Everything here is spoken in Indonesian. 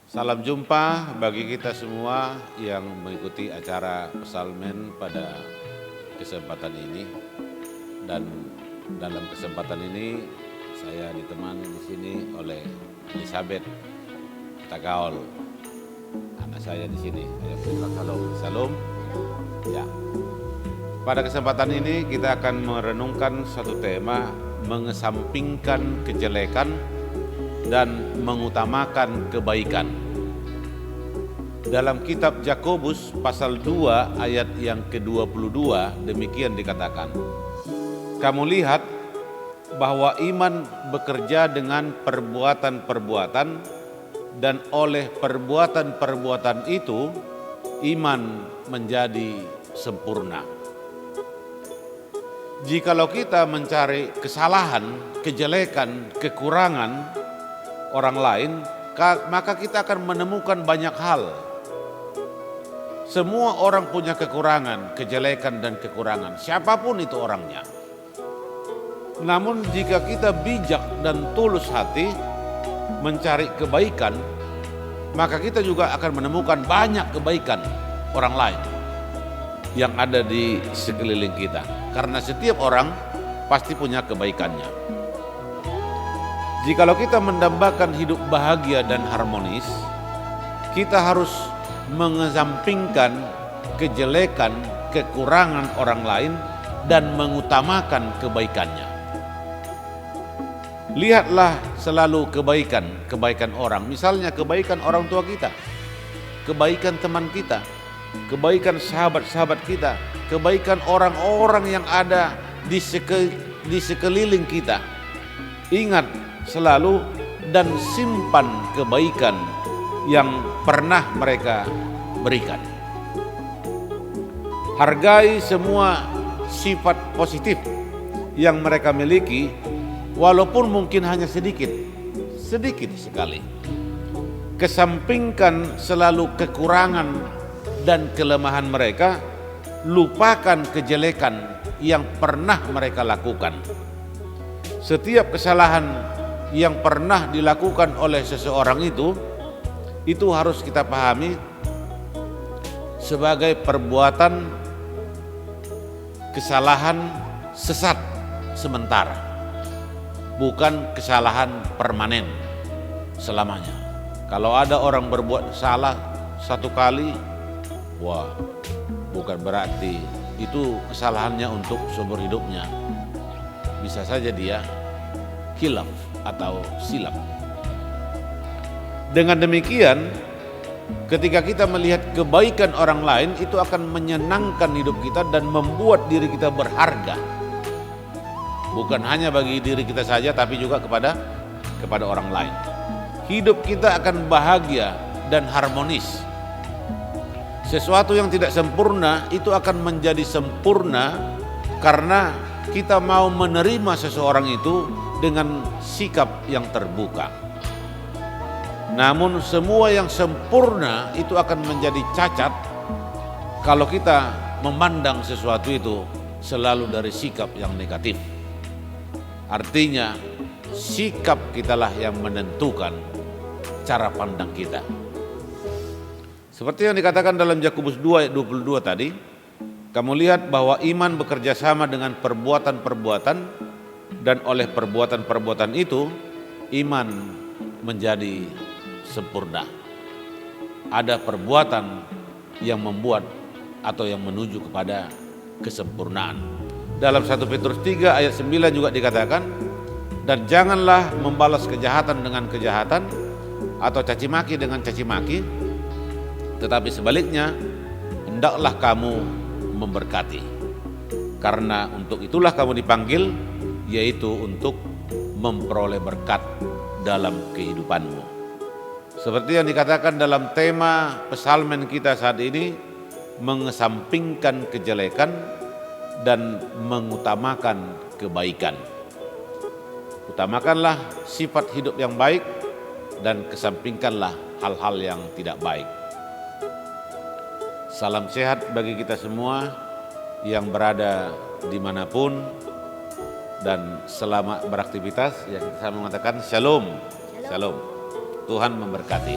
Salam jumpa bagi kita semua yang mengikuti acara Psalmen pada kesempatan ini. Dan dalam kesempatan ini saya ditemani di sini oleh Elizabeth Tagaol, anak saya di sini. Salam. Ya. Pada kesempatan ini kita akan merenungkan satu tema, mengesampingkan kejelekan dan mengutamakan kebaikan. Dalam kitab Yakobus pasal 2 ayat yang ke-22 demikian dikatakan, kamu lihat bahwa iman bekerja dengan perbuatan-perbuatan, dan oleh perbuatan-perbuatan itu iman menjadi sempurna. Jikalau kita mencari kesalahan, kejelekan, kekurangan orang lain, maka kita akan menemukan banyak hal. Semua orang punya kekurangan, kejelekan dan kekurangan, siapapun itu orangnya. Namun jika kita bijak dan tulus hati mencari kebaikan, maka kita juga akan menemukan banyak kebaikan orang lain yang ada di sekeliling kita. Karena setiap orang pasti punya kebaikannya. Jikalau kita mendambakan hidup bahagia dan harmonis, kita harus mengesampingkan kejelekan, kekurangan orang lain dan mengutamakan kebaikannya. Lihatlah selalu kebaikan orang. Misalnya kebaikan orang tua kita, kebaikan teman kita, kebaikan sahabat-sahabat kita, kebaikan orang-orang yang ada di sekeliling kita. Ingat selalu dan simpan kebaikan yang pernah mereka berikan. Hargai semua sifat positif yang mereka miliki, walaupun mungkin hanya sedikit sekali. Kesampingkan selalu kekurangan dan kelemahan mereka, lupakan kejelekan yang pernah mereka lakukan. Setiap kesalahan yang pernah dilakukan oleh seseorang itu harus kita pahami sebagai perbuatan kesalahan sesat sementara, bukan kesalahan permanen selamanya. Kalau ada orang berbuat salah satu kali, bukan berarti itu kesalahannya untuk seumur hidupnya. Bisa saja dia khilaf atau silap. Dengan demikian, ketika kita melihat kebaikan orang lain, itu akan menyenangkan hidup kita dan membuat diri kita berharga. Bukan hanya bagi diri kita saja, tapi juga kepada orang lain. Hidup kita akan bahagia dan harmonis. Sesuatu yang tidak sempurna itu akan menjadi sempurna karena kita mau menerima seseorang itu dengan sikap yang terbuka. Namun semua yang sempurna itu akan menjadi cacat kalau kita memandang sesuatu itu selalu dari sikap yang negatif. Artinya sikap kitalah yang menentukan cara pandang kita. Seperti yang dikatakan dalam Yakobus 2 ayat 22 tadi, kamu lihat bahwa iman bekerja sama dengan perbuatan-perbuatan, dan oleh perbuatan-perbuatan itu iman menjadi sempurna. Ada perbuatan yang membuat atau yang menuju kepada kesempurnaan. Dalam 1 Petrus 3 ayat 9 juga dikatakan, dan janganlah membalas kejahatan dengan kejahatan atau caci maki dengan caci maki, tetapi sebaliknya hendaklah kamu memberkati, karena untuk itulah kamu dipanggil, yaitu untuk memperoleh berkat dalam kehidupanmu. Seperti yang dikatakan dalam tema Psalmen kita saat ini, mengesampingkan kejelekan dan mengutamakan kebaikan. Utamakanlah sifat hidup yang baik dan kesampingkanlah hal-hal yang tidak baik. Salam sehat bagi kita semua yang berada dimanapun, dan selamat beraktivitas. Ya, kita mengatakan shalom. Shalom. Tuhan memberkati.